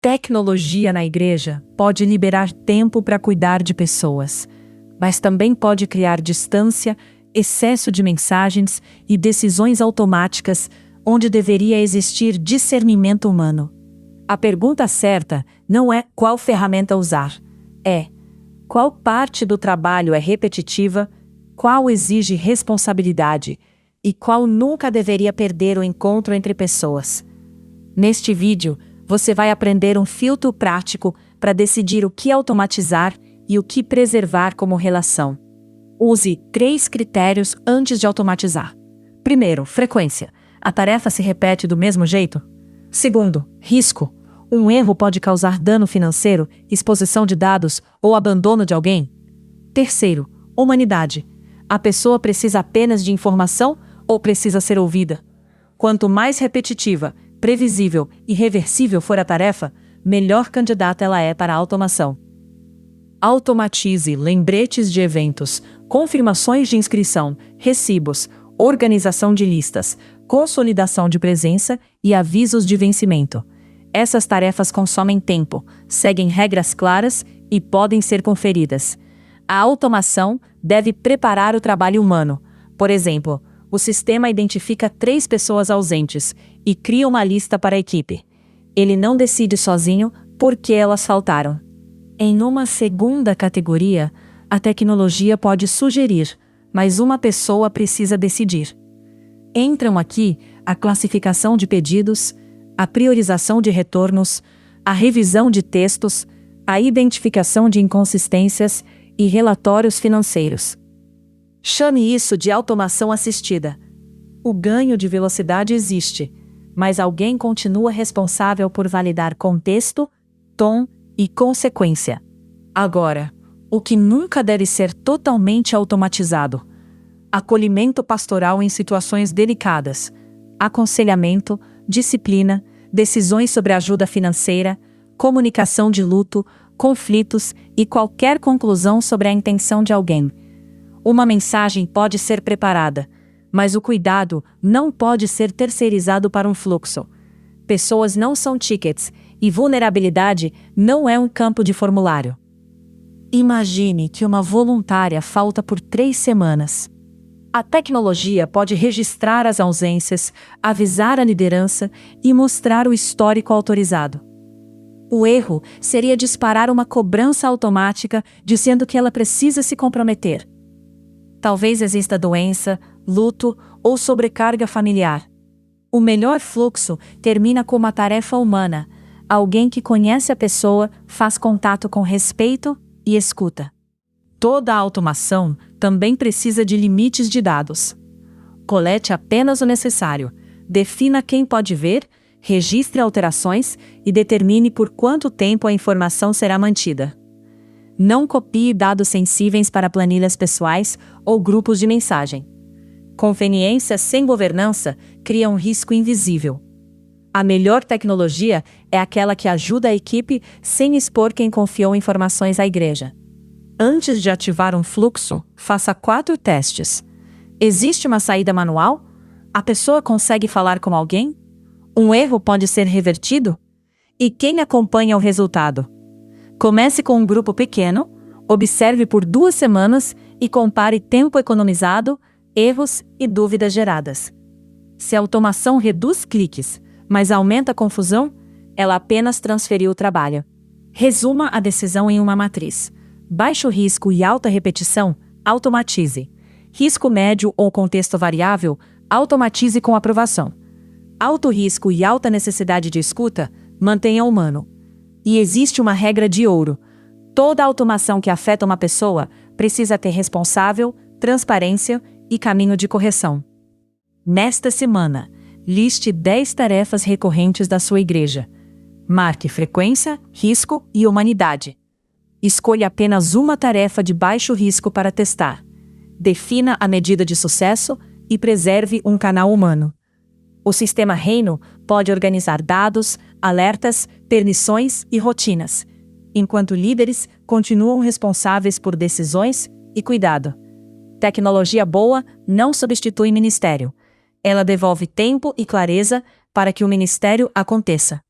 Tecnologia na igreja pode liberar tempo para cuidar de pessoas, mas também pode criar distância, excesso de mensagens e decisões automáticas onde deveria existir discernimento humano. A pergunta certa não é qual ferramenta usar, é qual parte do trabalho é repetitiva, qual exige responsabilidade e qual nunca deveria perder o encontro entre pessoas. Neste vídeo, você vai aprender um filtro prático para decidir o que automatizar e o que preservar como relação. Use 3 critérios antes de automatizar. Primeiro, frequência. A tarefa se repete do mesmo jeito? Segundo, risco. Um erro pode causar dano financeiro, exposição de dados ou abandono de alguém? Terceiro, humanidade. A pessoa precisa apenas de informação ou precisa ser ouvida? Quanto mais repetitiva, previsível e reversível for a tarefa, melhor candidata ela é para a automação. Automatize lembretes de eventos, confirmações de inscrição, recibos, organização de listas, consolidação de presença e avisos de vencimento. Essas tarefas consomem tempo, seguem regras claras e podem ser conferidas. A automação deve preparar o trabalho humano. Por exemplo, o sistema identifica 3 pessoas ausentes e cria uma lista para a equipe. Ele não decide sozinho por que elas faltaram. Em uma segunda categoria, a tecnologia pode sugerir, mas uma pessoa precisa decidir. Entram aqui a classificação de pedidos, a priorização de retornos, a revisão de textos, a identificação de inconsistências e relatórios financeiros. Chame isso de automação assistida. O ganho de velocidade existe, mas alguém continua responsável por validar contexto, tom e consequência. Agora, o que nunca deve ser totalmente automatizado: acolhimento pastoral em situações delicadas, aconselhamento, disciplina, decisões sobre ajuda financeira, comunicação de luto, conflitos e qualquer conclusão sobre a intenção de alguém. Uma mensagem pode ser preparada, mas o cuidado não pode ser terceirizado para um fluxo. Pessoas não são tickets e vulnerabilidade não é um campo de formulário. Imagine que uma voluntária falta por 3 semanas. A tecnologia pode registrar as ausências, avisar a liderança e mostrar o histórico autorizado. O erro seria disparar uma cobrança automática dizendo que ela precisa se comprometer. Talvez exista doença, luto ou sobrecarga familiar. O melhor fluxo termina com uma tarefa humana. Alguém que conhece a pessoa, faz contato com respeito e escuta. Toda a automação também precisa de limites de dados. Colete apenas o necessário, defina quem pode ver, registre alterações e determine por quanto tempo a informação será mantida. Não copie dados sensíveis para planilhas pessoais ou grupos de mensagem. Conveniência sem governança cria um risco invisível. A melhor tecnologia é aquela que ajuda a equipe sem expor quem confiou informações à igreja. Antes de ativar um fluxo, faça 4 testes. Existe uma saída manual? A pessoa consegue falar com alguém? Um erro pode ser revertido? E quem acompanha o resultado? Comece com um grupo pequeno, observe por 2 semanas e compare tempo economizado, erros e dúvidas geradas. Se a automação reduz cliques, mas aumenta a confusão, ela apenas transferiu o trabalho. Resuma a decisão em uma matriz. Baixo risco e alta repetição, automatize. Risco médio ou contexto variável, automatize com aprovação. Alto risco e alta necessidade de escuta, mantenha humano. E existe uma regra de ouro: toda automação que afeta uma pessoa precisa ter responsável, transparência e caminho de correção. Nesta semana, liste 10 tarefas recorrentes da sua igreja. Marque frequência, risco e humanidade. Escolha apenas uma tarefa de baixo risco para testar. Defina a medida de sucesso e preserve um canal humano. O sistema Reino pode organizar dados, alertas, permissões e rotinas, enquanto líderes continuam responsáveis por decisões e cuidado. Tecnologia boa não substitui ministério. Ela devolve tempo e clareza para que o ministério aconteça.